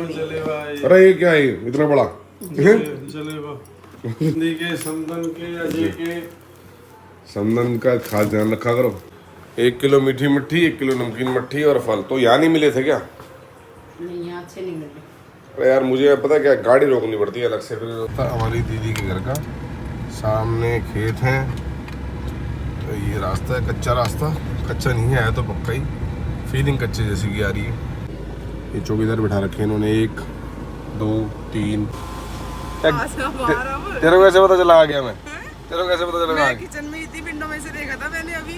अरे ये क्या है इतना बड़ा जलेबा हिंदी के समदन के अजय के समदन का खास ध्यान रखा करो। 1 किलो मीठी मट्ठी, 1 किलो नमकीन मट्ठी और फल। तो यहाँ नहीं मिले थे क्या? नहीं, यहाँ अच्छे नहीं मिले। अरे यार मुझे पता क्या, गाड़ी रोकनी पड़ती है अलग से। फिर हमारी दीदी के घर का सामने खेत है, तो ये रास्ता है कच्चा रास्ता। कच्चा नहीं है तो पक्का ही, फीलिंग कच्चे जैसी की आ रही है। ये चौकीदार बिठा रखे इन्होंने, 1 2 3। तेरे को कैसे पता चला आ गया मैं? तेरे को कैसे पता चला? मैं किचन में इतनी विंडो में से देखा था मैंने अभी।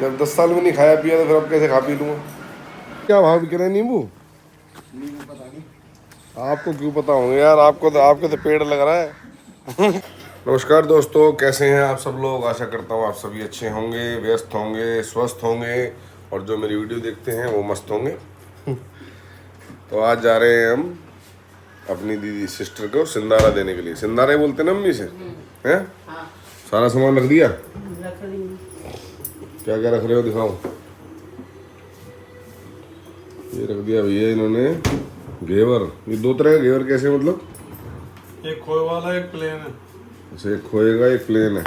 जब 10 साल में नहीं खाया पिया तो फिर अब कैसे खा पी लूँगा? क्या भाव बिक रहे हैं नींबू? पता नहीं आपको क्यों पता होंगे यार, आपको तो पेड़ लग रहा है। नमस्कार दोस्तों, कैसे हैं आप सब लोग? आशा करता हूँ आप सभी अच्छे होंगे, व्यस्त होंगे, स्वस्थ होंगे और जो मेरी वीडियो देखते हैं वो मस्त होंगे। तो आज जा रहे हैं हम अपनी दीदी सिस्टर को सिंदारा देने के लिए। सिंदारा बोलते हैं ना मम्मी से, हैं? हाँ। सारा सामान रख दिया? रख रही हूँ। क्या क्या रख रहे हो, दिखाओ। ये रख दिया भैया इन्होंने घेवर। ये 2 तरह का घेवर कैसे, मतलब? एक खोए वाला एक प्लेन है। अच्छा, एक खोएगा एक प्लेन है।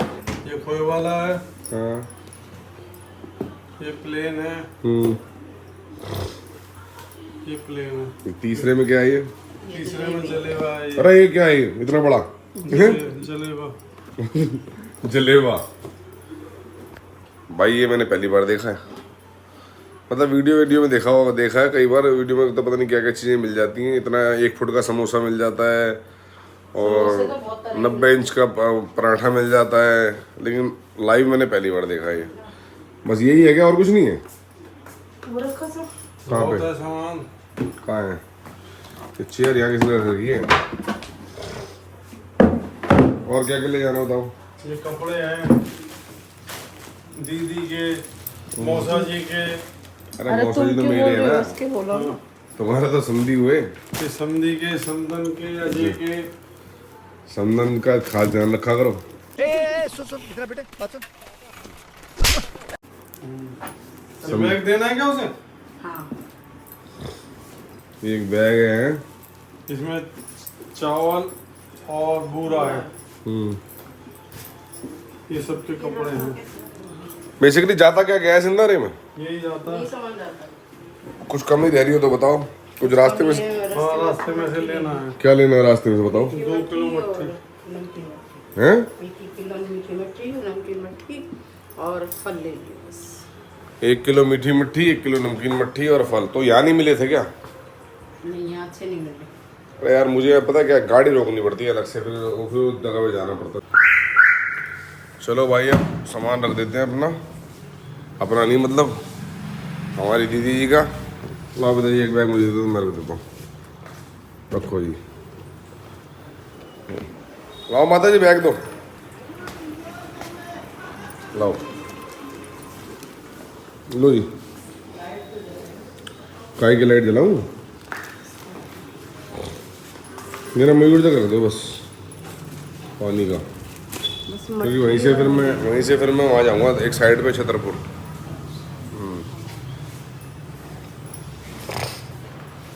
ये खोए वाला है, हाँ। ये प्लेन है, ये प्लेन है। तीसरे में क्या है ये? तीसरे में जलेबा है। ये अरे ये क्या है इतना बड़ा? जलेबा जलेबा। भाई ये मैंने पहली बार देखा है, मतलब वीडियो में देखा है कई बार। वीडियो में तो पता नहीं क्या क्या चीज़ें मिल जाती हैं। इतना 1 फुट का समोसा मिल जाता है और 90 इंच का पराठा मिल जाता है, लेकिन लाइव मैंने पहली बार देखा है। बस यही है क्या, और कुछ नहीं है? कहाँ बहुत पे? है सामान। कहाँ है ये चेयर? यहाँ किसने रख रखी है? और क्या क्या ले जाना, बताओ। ये कपड़े हैं दीदी के, मौसा जी के। अरे मौसा जी तो मेरे हैं ना, तुम्हारा तो समधी हुए। ये समधी के, समदन के, अजय के। समदन का खास ध्यान रखा करो। ये बैग देना है क्या उसे? हाँ। एक बैग है, इसमें चावल और बूरा है। ये सबके कपड़े हैं। बेसिकली जाता क्या क्या है सिंदारे में? यही जाता है। ये सामान जाता है। कुछ कमी रह रही हो तो बताओ। कुछ रास्ते में से, हाँ, रास्ते में से लेना है। क्या लेना है रास्ते में से बताओ। 2 किलो मट्ठी नमकीन हैं? मीठी किलो मीठी मट्ठी, नमकीन मट्ठी और फल ले लियो बस। 1 किलो मीठी मट्ठी, 1 किलो नमकीन मट्ठी और फल। तो यहाँ नहीं मिले थे क्या? नहीं, यहाँ अच्छे नहीं मिले। अरे यार मुझे पता क्या, गाड़ी रोकनी पड़ती है अलग से, फिर उस जगह पे जाना पड़ता है। चलो भाई अब सामान रख देते हैं अपना नहीं, मतलब हमारी दीदी जी का। ला बताइए, एक बैग मुझे दे दो, मैं रख देता हूँ। रखो जी, लाओ माता जी बैग दो, लाओ। लो जी, काय की लाइट जलाऊं? मेरा मयूर तक रख दो बस, पानी का, क्योंकि वहीं से फिर मैं वहाँ जाऊँगा एक साइड पे, छतरपुर।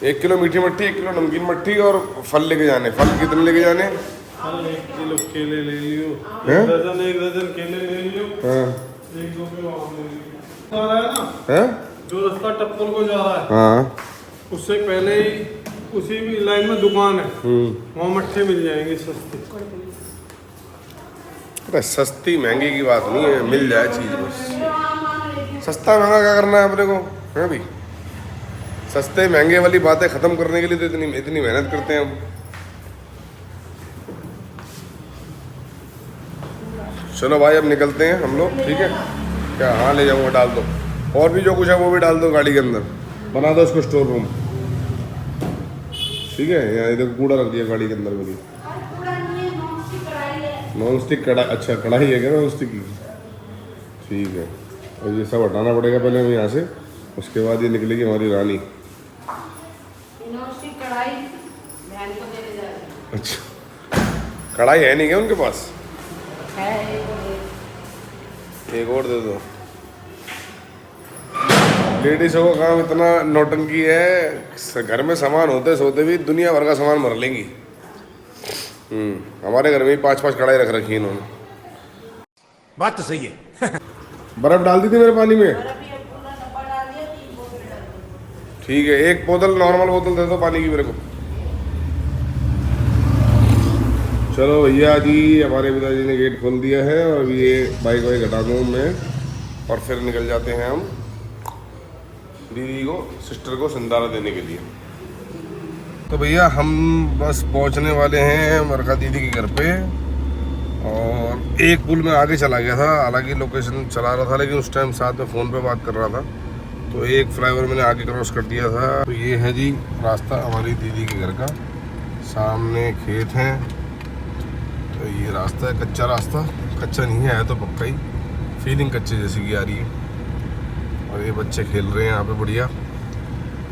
1 किलो मीठी मट्ठी, 1 किलो नमकीन मट्ठी और फल लेके जाने। फल कितने लेके जाने? फल 1 किलो केले ले लियो, हैं? 1 दर्जन केले ले लियो। हाँ 1-2 किलो आम ले लियो। जा रहा है ना, हैं? जो रास्ता टप्पल को जा रहा है, हाँ। उससे पहले ही उसी भी लाइन में दुकान है, वहाँ मट्ठे मिल जाएंगे सस्ते। अरे सस्ती महंगी की बात नहीं है, मिल जाए चीज़ बस। सस्ता महंगा क्या करना है अपने को, है भाई? सस्ते महंगे वाली बातें ख़त्म करने के लिए तो इतनी मेहनत करते हैं हम। चलो भाई अब निकलते हैं हम लोग, ठीक है क्या? हाँ ले जाऊँगा, डाल दो। और भी जो कुछ है वो भी डाल दो गाड़ी के अंदर, बना दो इसको स्टोर रूम, ठीक है? यहाँ इधर कूड़ा रख दिया गाड़ी के अंदर मेरी। नॉन स्टिक कढ़ाई? अच्छा कढ़ाई है क्या नॉन स्टिक की? ठीक है, और ये सब हटाना पड़ेगा पहले हमें यहाँ से, उसके बाद ये निकलेगी हमारी रानी। कढ़ाई बहन को देने जा रहे हैं। अच्छा, कढ़ाई है नहीं क्या उनके पास? है एक और दे दो। लेडीजों का काम इतना नौटंकी है, घर में सामान होते सोते भी दुनिया भर का सामान मर लेंगी। हमारे घर में 5-5 कढ़ाई रख रखी है इन्होंने। बात तो सही है। बर्फ डाल दी थी मेरे पानी में। ठीक है, एक बोतल नॉर्मल बोतल दे दो पानी की मेरे को। चलो भैया जी, हमारे पिताजी ने गेट खोल दिया है और अभी ये बाइक वाइक हटा दूँ मैं और फिर निकल जाते हैं हम दीदी को, सिस्टर को सिंदारा देने के लिए। तो भैया हम बस पहुंचने वाले हैं मरखा दीदी के घर पे। और एक पुल में आगे चला गया था, हालांकि लोकेशन चला रहा था लेकिन उस टाइम साथ में फ़ोन पे बात कर रहा था, तो एक फ्लाईओवर मैंने आगे क्रॉस कर दिया था। तो ये है जी रास्ता हमारी दीदी के घर का, सामने खेत हैं। तो ये रास्ता है, कच्चा रास्ता, कच्चा नहीं है तो पक्का ही, फीलिंग कच्चे जैसी की आ रही है। और ये बच्चे खेल रहे हैं यहाँ पे बढ़िया।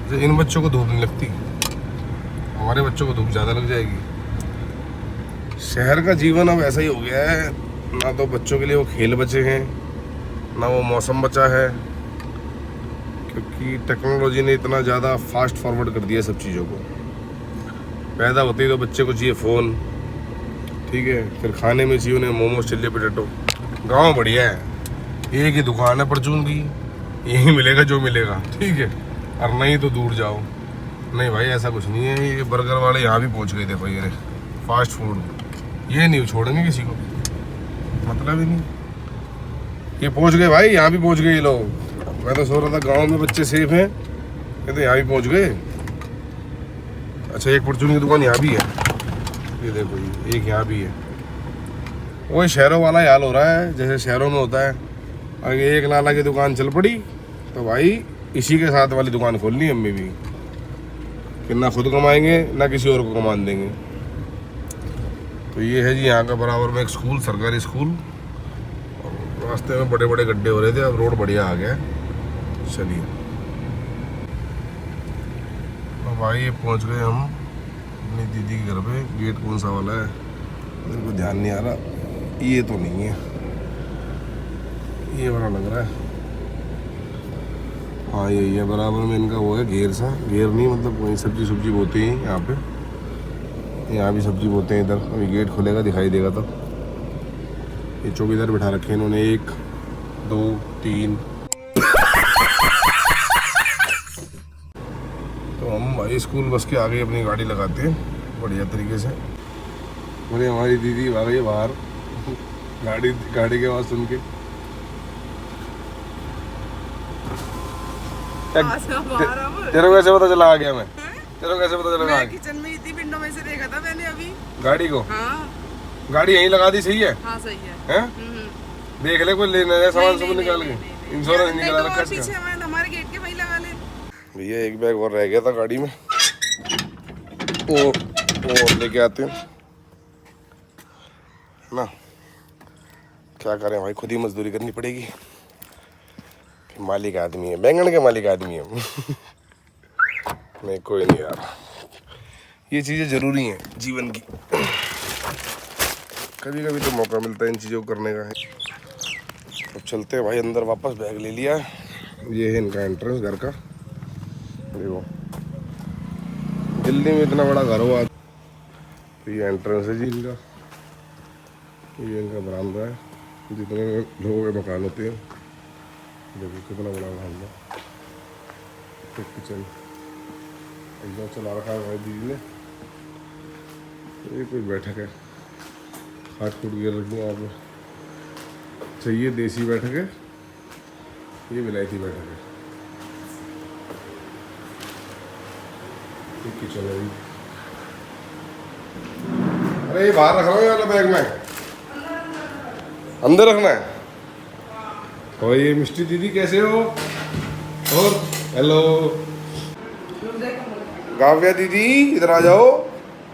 तो इन बच्चों को धूप नहीं लगती, हमारे बच्चों को धूप ज़्यादा लग जाएगी। शहर का जीवन अब ऐसा ही हो गया है, ना तो बच्चों के लिए वो खेल बचे हैं, ना वो मौसम बचा है, क्योंकि टेक्नोलॉजी ने इतना ज़्यादा फास्ट फॉरवर्ड कर दिया सब चीज़ों को। पैदा होते ही तो बच्चे को चाहिए फ़ोन, ठीक है, फिर खाने में चाहिए उन्हें मोमोज, चिल्ली पोटैटो। गाँव बढ़िया है, एक ही दुकान है परचून की, यही मिलेगा जो मिलेगा, ठीक है, और नहीं तो दूर जाओ। नहीं भाई ऐसा कुछ नहीं है। ये बर्गर वाले यहाँ भी पहुँच गए थे भाई, अरे फास्ट फूड ये नहीं छोड़ेंगे किसी को, मतलब ही नहीं। ये पहुँच गए भाई, यहाँ भी पहुँच गए ये लोग। मैं तो सोच रहा था गांव में बच्चे सेफ हैं, ये तो यहाँ भी पहुँच गए। अच्छा, एक परचून की दुकान यहाँ भी है, ये देखो ये एक यहाँ भी है। वही शहरों वाला हाल हो रहा है जैसे शहरों में होता है। अगर एक लाला की दुकान चल पड़ी तो भाई इसी के साथ वाली दुकान खोलनी अम्मी भी, कि ना खुद कमाएंगे ना किसी और को कमान देंगे। तो ये है जी यहाँ का बराबर में एक स्कूल, सरकारी स्कूल, और रास्ते में बड़े बड़े गड्ढे हो रहे थे, अब रोड बढ़िया आ गया है। चलिए अब आइए, पहुँच गए हम अपनी दीदी के घर पे। गेट कौन सा वाला है मेरे को ध्यान नहीं आ रहा, ये तो नहीं है, ये वाला लग रहा है। हाँ यही है, बराबर में इनका वो है घेर सा, घेर नहीं मतलब वही सब्जी बोते हैं यहाँ पे, यहाँ भी सब्जी बोते हैं इधर। अभी गेट खुलेगा दिखाई देगा तब। ये चौकीदार बिठा रखे हैं इन्होंने, 1 2 3। तो हम भाई स्कूल बस के आगे अपनी गाड़ी लगाते हैं बढ़िया तरीके से। बोले हमारी दीदी आ गई बाहर, गाड़ी की आवाज़ सुन के। तेरे को कैसे पता चला आ गया मैं? तेरे को कैसे पता चला? मैं किचन में ही थी, विंडो में से देखा था मैंने अभी गाड़ी को। हाँ गाड़ी यहीं लगा दी, सही है? हाँ सही है। हैं? देख ले कोई लेना है सामान सब निकाल के, इंश्योरेंस निकाला रखा है पीछे इसका। हमारे गेट के वही लगा ले। भैया एक बैग और रह गया था गाड़ी में, और लेके आते हैं ना। क्या करें भाई, खुद ही मजदूरी करनी पड़ेगी। मालिक आदमी है, बैंगन के मालिक आदमी है। नहीं कोई नहीं यार, ये चीज़ें ज़रूरी हैं जीवन की, कभी कभी तो मौका मिलता है इन चीज़ों को करने का है। अब चलते हैं भाई अंदर वापस, बैग ले लिया। ये है इनका एंट्रेंस घर का, देखो दिल्ली में इतना बड़ा घर हुआ। तो ये एंट्रेंस है जी इनका, ये इनका बरामदा है, जितने लोगों के मकान होते हैं। देखो कितना बड़ा बरामदा, किचन एकदम चला रखा है भाई दीदी ने। ये कोई बैठक है, खाट खूट गिर रखी है यहाँ पे। चाहिए देसी बैठक है, ये विलायती बैठक है। किचन है, अरे ये बाहर रखना है वाला बैग में, अंदर रखना है। और ये मिष्टी दीदी कैसे हो? और हेलो काव्या दीदी, इधर आ जाओ,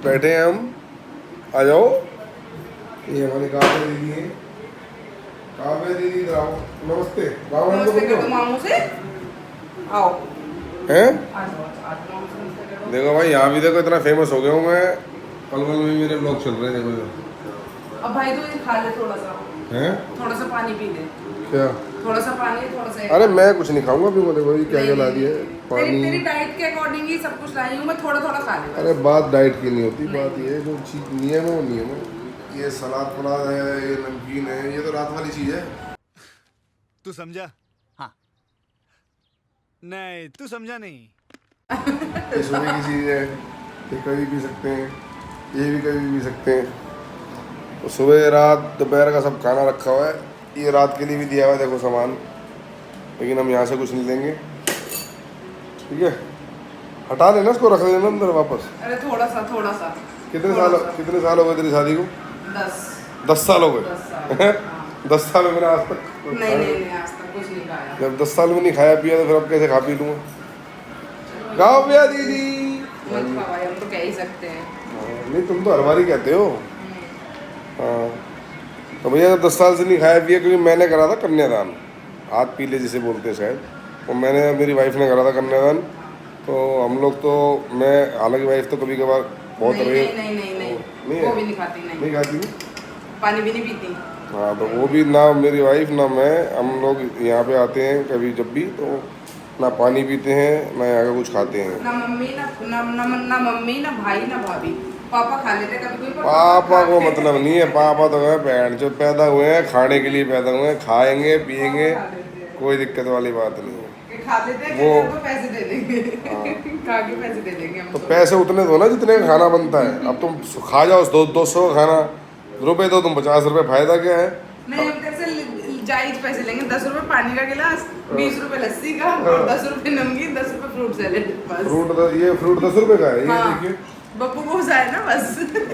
बैठे हैं हम, आ जाओ। ये हमारी काव्या दीदी है। काव्या दीदी इधर आओ, नमस्ते। मामू से आओ हैं? देखो भाई यहाँ भी देखो इतना फेमस हो गया हूँ मैं, पलवल में मेरे ब्लॉग चल रहे हैं देखो। अब भाई तो ये खा ले थोड़ा सा, हैं? थोड़ा सा पानी पी ले। क्या? थोड़ा सा पानी, थोड़ा सा अरे मैं कुछ नहीं खाऊंगा अभी, बोले भाई क्या क्या ला दिया है तेरी पानी। डाइट के अकॉर्डिंग ही सब कुछ लाई हूँ मैं, थोड़ा थोड़ा खा लूँ। अरे बात डाइट की नहीं होती, बात ये है जो चीज नियम है वो नियम है। ये सलाद फलाद है, ये नमकीन है, ये तो रात वाली चीज है। तू समझा? हाँ। नहीं, तू समझा नहीं। ये सुबह की चीज है, ये कभी पी सकते हैं, ये भी कभी पी सकते हैं। तो सुबह रात दोपहर का सब खाना रखा हुआ है, ये रात के लिए भी दिया हुआ है देखो सामान, लेकिन हम यहाँ से कुछ नहीं लेंगे, ठीक है? हटा लेना इसको, रख देना अंदर वापस। अरे थोड़ा सा कितने साल हो गए तेरी शादी को? 10 साल हो गए। 10 साल हाँ। 10 साल में मैंने आज तक नहीं आज तक कुछ नहीं खाया। जब 10 साल में नहीं खाया पिया तो फिर अब कैसे खा पी लूँगा? गाओ भैया दीदी। मत खा भाई, हम तो कह ही सकते हैं। नहीं तुम तो हर बार ही कहते हो। हाँ तो भैया जब 10 साल से नहीं खाया पिया, क्योंकि मैंने करा था कन्यादान, हाथ पीले जिसे बोलते हैं शायद, तो मैंने मेरी वाइफ ने करा था कन्यादान। तो हम लोग तो, मैं हालांकि वाइफ तो कभी कभार बहुत नहीं, रही नहीं वो भी नहीं खाती। नहीं खाती, पानी भी नहीं पीती। हाँ तो वो भी ना मेरी वाइफ ना मैं, हम लोग यहाँ पे आते हैं कभी जब भी, तो ना पानी पीते हैं ना यहाँ का कुछ खाते हैं। ना मम्मी ना मम्मी ना भाई ना भाभी, पापा खा लेते कभी कोई। पापा को मतलब नहीं है, पापा तो है पैर जो पैदा हुए हैं खाने के लिए पैदा हुए हैं, खाएंगे पिएंगे, कोई दिक्कत वाली बात नहीं है। खा लेते हैं, वो पैसे दे देंगे। खा के पैसे दे देंगे हम तो पैसे उतने दो ना जितने का खाना बनता है। अब तुम खा जाओ 200 का खाना, रुपए दो तुम 50 रुपए, फायदा क्या है? नहीं हम तेरे से जायज पैसे लेंगे, 10 रुपए पानी का गिलास, 20 रुपए लस्सी का, और 10 रुपए नमकीन, 10 रुपए फ्रूट सैलेड बस। ये फ्रूट 10 रुपए का है, ये हाँ। देखिए बप्पू को जाए ना बस।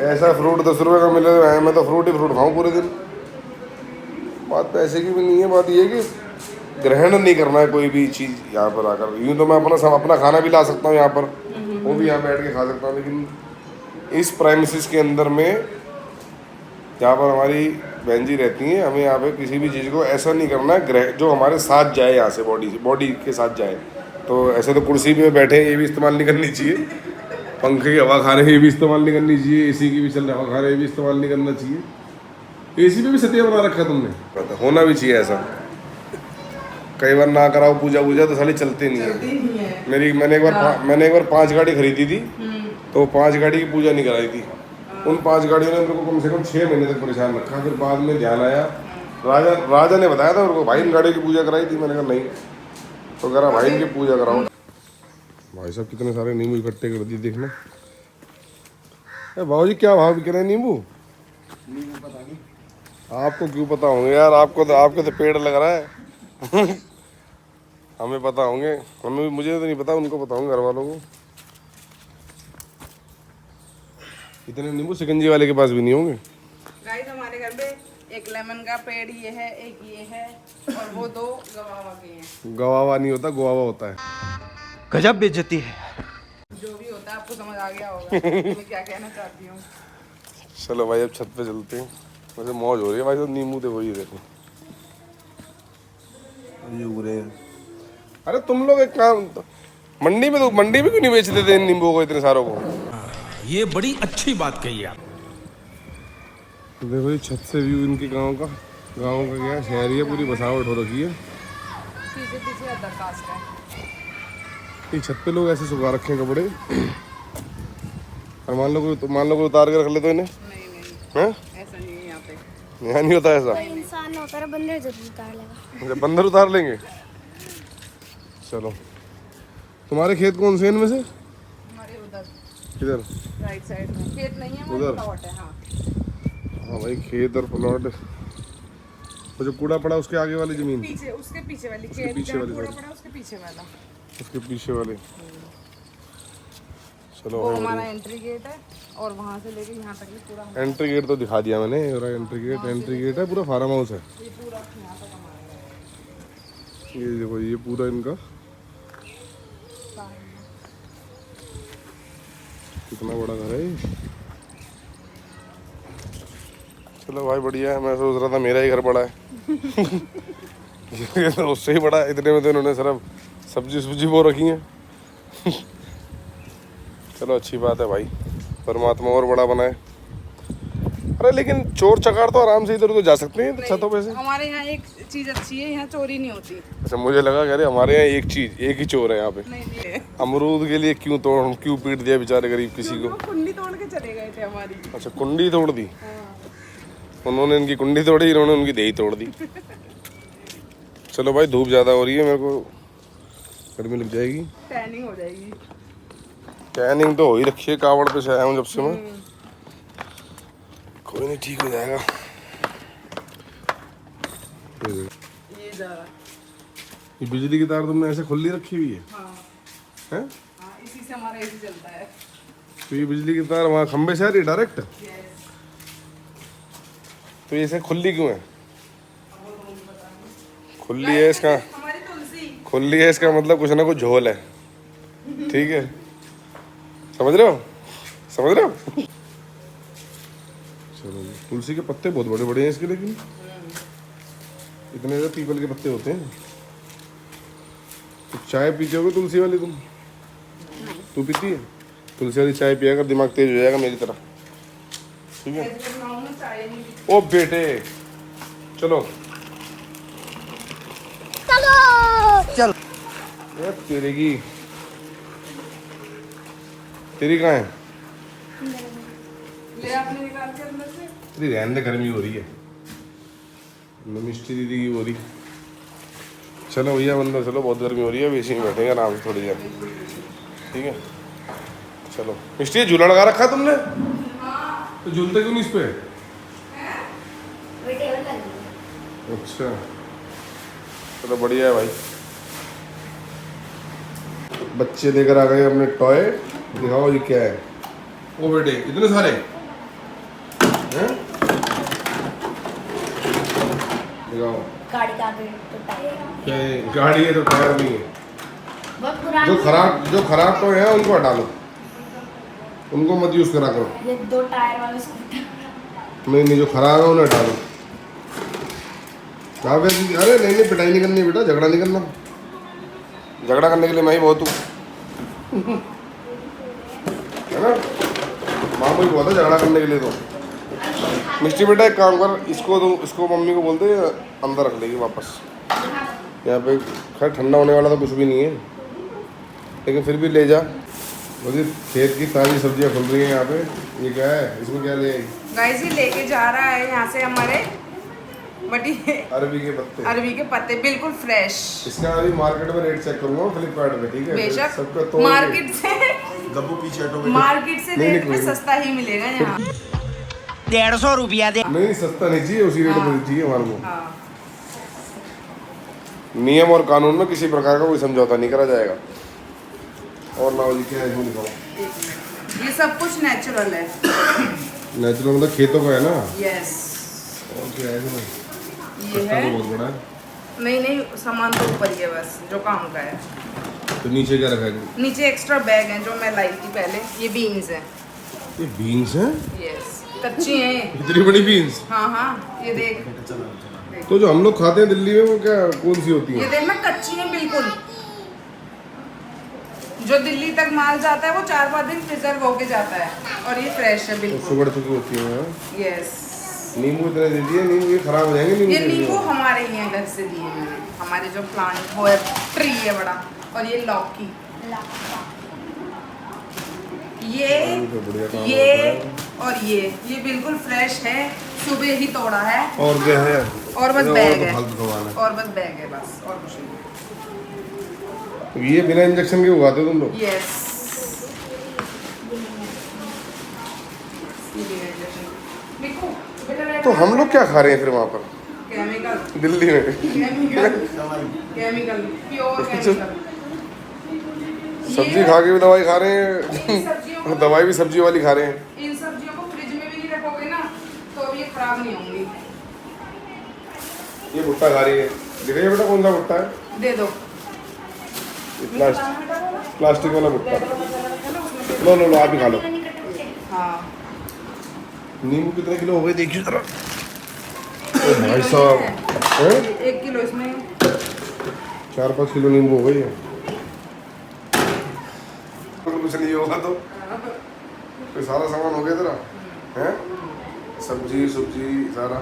ऐसा फ्रूट 10 रुपए का मिले तो मैं तो फ्रूट ही फ्रूट खाऊं पूरे दिन। बात पैसे की भी नहीं है, बात ये कि ग्रहण नहीं करना है कोई भी चीज़ यहाँ पर आकर। यूँ तो मैं अपना खाना भी ला सकता हूँ यहाँ पर, वो भी यहाँ बैठ के खा सकता हूँ, लेकिन इस प्राइमिसेस के अंदर में जहाँ पर हमारी बहन जी रहती हैं, हमें यहाँ पे किसी भी चीज़ को ऐसा नहीं करना है ग्रह जो हमारे साथ जाए, यहाँ से बॉडी के साथ जाए। तो ऐसे तो कुर्सी पे बैठे ये भी इस्तेमाल नहीं करनी चाहिए, पंखे की हवा खा रहे हैं ये भी इस्तेमाल नहीं करनी चाहिए, एसी की भी चल रही हवा खा रहे हैं ये भी इस्तेमाल नहीं करना चाहिए। एसी पे भी सतिया बना रखा है तुमने, होना भी चाहिए ऐसा। कई बार ना कराओ पूजा तो साली चलती नहीं है। मैंने एक बार 5 गाड़ी खरीदी थी, तो 5 गाड़ी की पूजा नहीं कराई थी। उन 5 गाड़ियों ने मेरे को कम से कम 6 महीने तक परेशान रखा। फिर बाद में ध्यान आया, राजा ने बताया था मेरे को, भाई इन गाड़ियों की पूजा कराई थी। मैंने कहा नहीं, तो कह रहा भाई इनकी पूजा कराओ। भाई साहब कितने सारे नींबू इकट्ठे कर दिए, देखना। बाबू जी क्या भाव बिक रहे हैं नींबू? पता नहीं आपको क्यों पता होंगे यार, आपके तो पेड़ लग रहा है। हमें पता होंगे, मुझे तो नहीं पता, उनको पता होंगे घर वालों को। इतने नींबू सिकंजी वाले के पास भी नहीं होंगे। गाइस हमारे घर पे एक लेमन का पेड़ ये है, एक ये है, और वो 2 गवावा के हैं। गवावा नहीं होता, गुआवा होता है। गजब बेइज्जती है। जो भी होता है आपको समझ आ गया होगा मैं क्या कहना चाहती हूँ। चलो भाई अब छत पे चलते हैं, वैसे मौज हो रही है भाई। तो नींबू देखो, ये देखो ये उगरे हैं। अरे तुम लोग एक काम, मंडी में क्यों नहीं बेच देते इन नींबू को, इतने सारों को? ये बड़ी अच्छी बात कही आप। देखो ये छत से व्यू इनके गांव का क्या है, शहरी है, पूरी बसावट हो रखी है। पीछे अदर कास्ट है। ये छत पे लोग ऐसे सुखा रखे हैं कपड़े, और मान लो कोई उतार के रख ले तो इन्हें। नहीं हैं? ऐसा नहीं है यहाँ पे। यहाँ नहीं होता ऐसा। इंसान होता है, बंदर जरूर उतार लेगा। अच्छा बंदर उतार लेंगे। चलो तुम्हारे खेत कौन से हैं इनमें से? हमारे उधर किधर? राइट साइड में खेत नहीं है, उधर? वो प्लॉट है। हाँ हाँ भाई खेत और प्लॉट, वो जो कूड़ा पड़ा उसके आगे वाली जमीन, पीछे, उसके पीछे वाली उसके खेत पीछे जहाँ वाली कूड़ा साइड। पड़ा उसके पीछे वाला, उसके पीछे वाले। चलो वो भाई हमारा एंट्री गेट है, और वहाँ से लेके यहाँ तक भी पूरा हमारा। एंट्री गेट तो दिखा दिया मैंने, एंट्री गेट है, पूरा फार्म हाउस है। ये पूरा यहाँ तक हमारा है। ये देखो ये पूरा इनका कितना बड़ा घर है ये। चलो भाई बढ़िया है, मैं सोच रहा था मेरा ही घर बड़ा है। ये तो उससे ही बड़ा है, इतने में तो इन्होंने सिर्फ सब्जी बो रखी है। चलो अच्छी बात है भाई, परमात्मा और बड़ा बनाए। अरे लेकिन चोर चकार तो आराम से इधर उधर जा सकते हैं छतों पे से। हमारे यहाँ एक चीज अच्छी है, यहाँ चोरी नहीं होती। अच्छा मुझे लगा कह रहे हमारे यहाँ एक ही चोर है यहाँ पे। नहीं अमरूद के लिए क्यों पीट दिया बेचारे गरीब किसी को। वो कुंडी तोड़ के चले गए थे हमारी। अच्छा कुंडी तोड़ दी, उन्होंने इनकी कुंडी तोड़ी, इन्होंने उनकी देही तोड़ दी। चलो भाई धूप ज्यादा हो रही है, मेरे को गर्मी लग जाएगी, टैनिंग हो जाएगी। टैनिंग तो हो ही रखी है, कावड़ पे से आया हूँ जब से मैं। कोई नहीं ठीक हो जाएगा। ये जा रहा। ये बिजली की तार तुमने ऐसे खुली रखी हुई है? हाँ हैं? हाँ, इसी से हमारा एसी चलता है। तो ये बिजली की तार वहाँ खंबे से आ रही है डायरेक्ट? यस। तो ये ऐसे खुली क्यों है? खुली है इसका, हमारी तुलसी। खुली है इसका मतलब कुछ ना कुछ झोल है, ठीक है? समझ रहे हो? समझ रहे हो? चलो तुलसी के पत्ते बहुत बड़े बड़े हैं इसके, लेकिन इतने ज़्यादा पीपल के पत्ते होते हैं। तो चाय पीते होगे तुलसी वाली तुम? तू पीती है? तुलसी वाली चाय पिया कर, दिमाग तेज हो जाएगा मेरी तरह, ठीक है? चाय नहीं पीती। ओ बेटे चलो चलो यार, तेरी कहाँ है? ले आपने निकाल के अंदर से। तेरी रहने दे, गर्मी हो रही है, मिष्टी दीदी की हो रही। चलो भैया अंदर चलो, बहुत गर्मी हो रही है, एसी में बैठेंगे आराम से थोड़ी देर, ठीक है? चलो मिष्टी झूला लगा रखा है तुमने? तो झूलते क्यों नहीं इस पे? अच्छा चलो बढ़िया है भाई। बच्चे लेकर आ गए अपने टॉय, दिखाओ ये क्या है। ओ बेटे इतने सारे हैं, दिखाओ। गाड़ी का भी तो टायर क्या है? गाड़ी है तो टायर नहीं है। बहुत पुरानी जो खराब तो है उनको हटा लो, उनको मत यूज करा करो। ये 2 टायर वाला स्कूटर। नहीं जो खराब है उन्हें हटा दो। अरे नहीं पिटाई नहीं करनी बेटा, झगड़ा नहीं करना, झगड़ा करने के लिए मैं ही बहुत हूँ, है ना? माँ को ही बहुत है झगड़ा करने के लिए। तो मिष्टी बेटा एक काम कर, इसको मम्मी को बोलते अंदर रख लेगी वापस। यहाँ पे खैर ठंडा होने वाला तो कुछ भी नहीं है, लेकिन फिर भी ले जा। मुझे खेत की ताज़ी सब्जियाँ खुल रही हैं यहाँ पे। ये क्या है, इसमें क्या ले आई? गाइस ये लेके जा रहा है यहाँ से हमारे बटी अरबी के पत्ते, अरबी के पत्ते बिल्कुल फ्रेश। इसका अभी मार्केट में रेट चेक करूँगा फ्लिपकार्ट पे, ठीक है? बेशक सबका तो मार्केट से गब्बू पीछे हटो बेटे। मार्केट से नहीं, रेट कोई पे नहीं। सस्ता ही मिलेगा यहाँ। 150 रुपया दे। नहीं सस्ता नहीं चाहिए, उसी रेट पे चाहिए हमारे को। हाँ नियम और कानून में किसी प्रकार का कोई समझौता नहीं करा जाएगा। और ना जी क्या है इसमें दिखाओ। ये सब कुछ नेचुरल है। नेचुरल मतलब खेतों का है ना? यस और क्या है इसमें? ये कट्टा है। तो बहुत बड़ा है। नहीं सामान तो ऊपर ही है बस, जो काम का है। तो नीचे क्या रखा है? नीचे एक्स्ट्रा बैग है जो मैं लाई थी पहले। ये बीन्स है। ये बीन्स हैं? यस कच्ची हैं ये। इतनी बड़ी बीन्स? हाँ ये देख। तो जो हम लोग खाते हैं दिल्ली में वो क्या कौन सी होती ये है? देखना कच्ची है बिल्कुल। जो दिल्ली तक माल जाता है वो 4-5 दिन प्रिजर्व होके जाता है, और ये फ्रेश है बिल्कुल। सुगड़ चुकी होती है। यस नींबू इतने दे दिए, नींबू ये खराब हो जाएंगे। ये नींबू हमारे ही हैं, घर से दिए हैं हमारे जो प्लांट वो है, ट्री है बड़ा। और ये लौकी, ये और ये बिल्कुल फ्रेश है, सुबह ही तोड़ा है। और क्या है? और बस बैग है, फालतू सामान है। और बस बैग है बस, और कुछ नहीं। तो ये बिना इंजेक्शन के उगाते हो तुम लोग? यस तो हम लोग क्या खा रहे हैं फिर वहाँ पर केमिकल, दिल्ली में? Chemical pure chemical. सब्जी खा के भी दवाई खा रहे हैं, दवाई भी सब्जी वाली खा रहे हैं। इन सब्जियों को फ्रिज में भी नहीं रखोगे ना तो अब ये खराब नहीं होंगी। ये भुट्टा खा रही है, दिखाइए बेटा कौन सा भुट्टा है? दे दो। प्लास्टिक वाला भुट्टा। लो आप ही खा लो। हाँ नींबू कितने किलो हो गए देखिए जरा। ओ भाई साहब, हैं? 1 किलो इसमें 4-5 किलो नींबू हो गई है। कुछ नहीं होगा तो सारा सामान हो गया तेरा, हैं? सब्जी सारा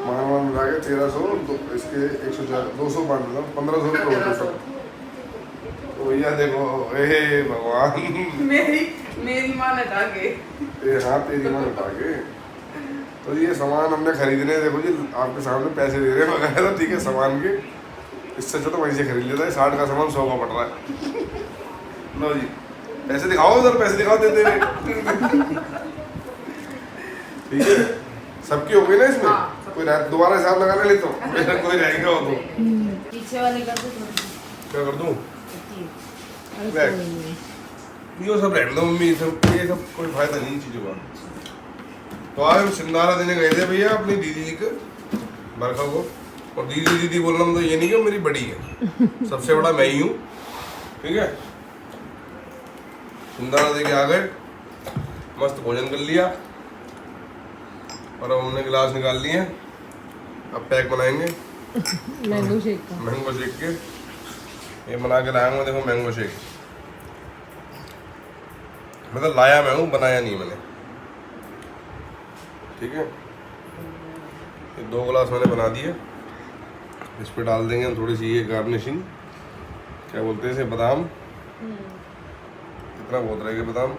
मान मिला के 1300 तो इसके 200 मान लो 1500 रुपये हो गए सब। तो भैया देखो हे भगवान मेरी माँ हटा के हाँ तेरी माँ हटा के। तो ये सामान हमने खरीदने देखो जी आपके सामने पैसे दे रहे हैं वगैरह ठीक है सामान के। इससे अच्छा तो वहीं से खरीद लेता है 60 का सामान 100 का पड़ रहा है। लो जी पैसे दिखाओ उधर पैसे दिखाओ देते हुए ठीक है सबकी हो गई ना इसमें। हाँ, कोई दोबारा हिसाब लगा ले तो कोई रहेगा वो तो पीछे वाले कर दो क्या कर दूं ये सब रहने दो मम्मी ये सब कोई फायदा नहीं चीजों का। तो आज हम सिंधारा देने गए थे भैया अपनी दीदी को बरखा को। और दीदी बोलना तो ये नहीं कि मेरी बड़ी है सबसे बड़ा मैं ही हूँ ठीक है। सिंधारा दे के आ गए मस्त भोजन कर लिया और अब हमने गिलास निकाल लिए अब पैक बनाएंगे मैंगो शेक के। ये बना के लाया हूँ देखो मैंगो शेक मतलब लाया मैं हूँ बनाया नहीं मैंने ठीक है। ये 2 गिलास मैंने बना दिए। इस पे डाल देंगे हम थोड़ी सी ये गार्निशिंग क्या बोलते हैं इसे बादाम। इतना बहुत रहेगा बादाम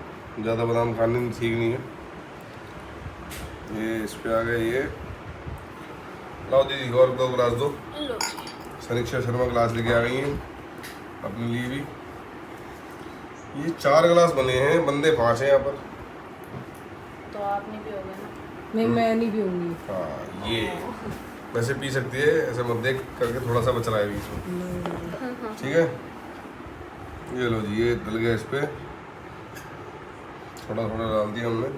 ज़्यादा बादाम खाने ठीक नहीं है। ये इस पे आ गए ये लाओ दीदी और 2 गिलास दो। सनीक्षा शर्मा गिलास लेके आ गई हैं अपने लिए भी। ये 4 गिलास बने हैं बंदे 5 हैं यहाँ पर। तो आपने भी हो गया ना। नहीं मैं नहीं पीऊंगी। हाँ ये वैसे पी सकती है ऐसे मत देख करके थोड़ा सा बच रहा है बीच में ठीक है। ये लो जी ये डल गया इस पे थोड़ा डाल दिया हमने।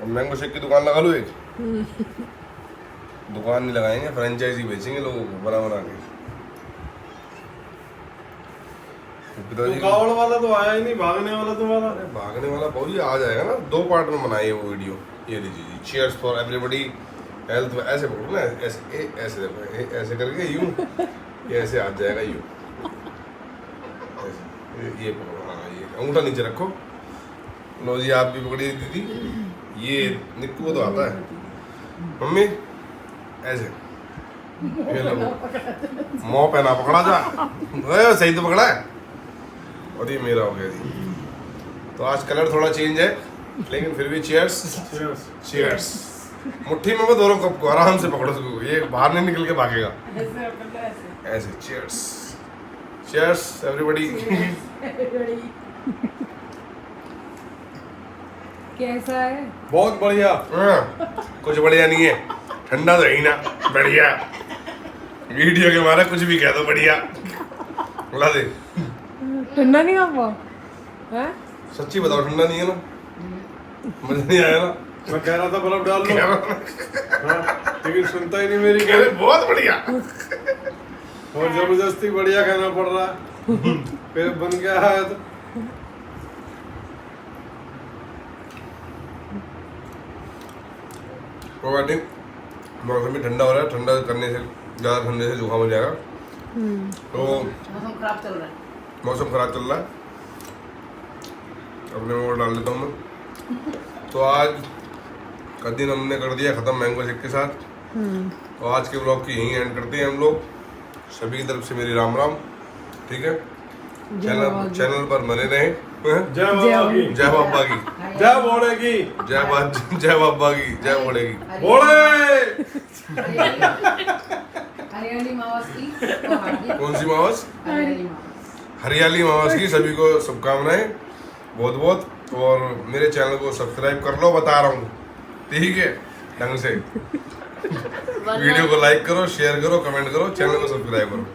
अब मैंगो शेक की दुकान लगा लो एक दुकान नहीं लगाएंगे फ्रेंचाइजी बेचेंगे लोगों को बना के। पिताजी कावड़ वाला तो आया ही नहीं भागने वाला तो वाला भागने वाला बहुत ही आ जाएगा ना 2 पार्ट में बनाई है वो वीडियो। ये लीजिए जी चीयर्स फॉर एवरीबॉडी हेल्थ ऐसे पकड़ो ना ऐसे देखो ऐसे करके यूं ये ऐसे आ जाएगा यूं ये पकड़ो हाँ ये अंगूठा नीचे रखो। लो जी आप भी पकड़िए दीदी। ये निक्कू को तो आता है मम्मी ऐसे ये लो मुँह पे ना पकड़ा जा सही तो पकड़ा है। और ये मेरा हो गया जी। तो आज कलर थोड़ा चेंज है लेकिन फिर भी चीयर्स चीयर्स। मुट्ठी में मैं दोनों कप को आराम से पकड़ो उसको ये बाहर नहीं निकल के भागेगा ऐसे चीयर्स चीयर्स एवरीबॉडी। कैसा है? बहुत बढ़िया। कुछ बढ़िया नहीं है ठंडा तो है ही ना बढ़िया। वीडियो के मारे कुछ भी कह दो बढ़िया ला दे। ठंडा नहीं आपको हैं? सच्ची बताओ ठंडा नहीं है ना मजा नहीं आया ना। मैं कह रहा था बर्फ डाल लो हाँ, लेकिन सुनता ही नहीं मेरी बहुत बढ़िया और जबरदस्ती बढ़िया कहना पड़ रहा है फिर बन गया है तो मौसम भी ठंडा हो रहा है ठंडा करने से ज़्यादा ठंडे से जुकाम हो जाएगा। तो मौसम खराब चल रहा है। अपने में डाल देता हूँ मैं। तो आज का दिन हमने कर दिया ख़त्म मैंगो शेक के साथ। तो आज के ब्लॉग की यहीं एंड करते हैं हम लोग। सभी की तरफ से मेरी राम राम ठीक है। चैनल पर बने रहें। जय बाबा की जय बाबा की जय बोड़े की जय बाबा की जय बोड़े की बोड़े। हरियाली मावस की कौन सी मावस हरियाली मावस की सभी को शुभकामनाएं बहुत बहुत। और मेरे चैनल को सब्सक्राइब कर लो बता रहा हूँ ठीक है ढंग से। वीडियो को लाइक करो शेयर करो कमेंट करो चैनल को सब्सक्राइब करो।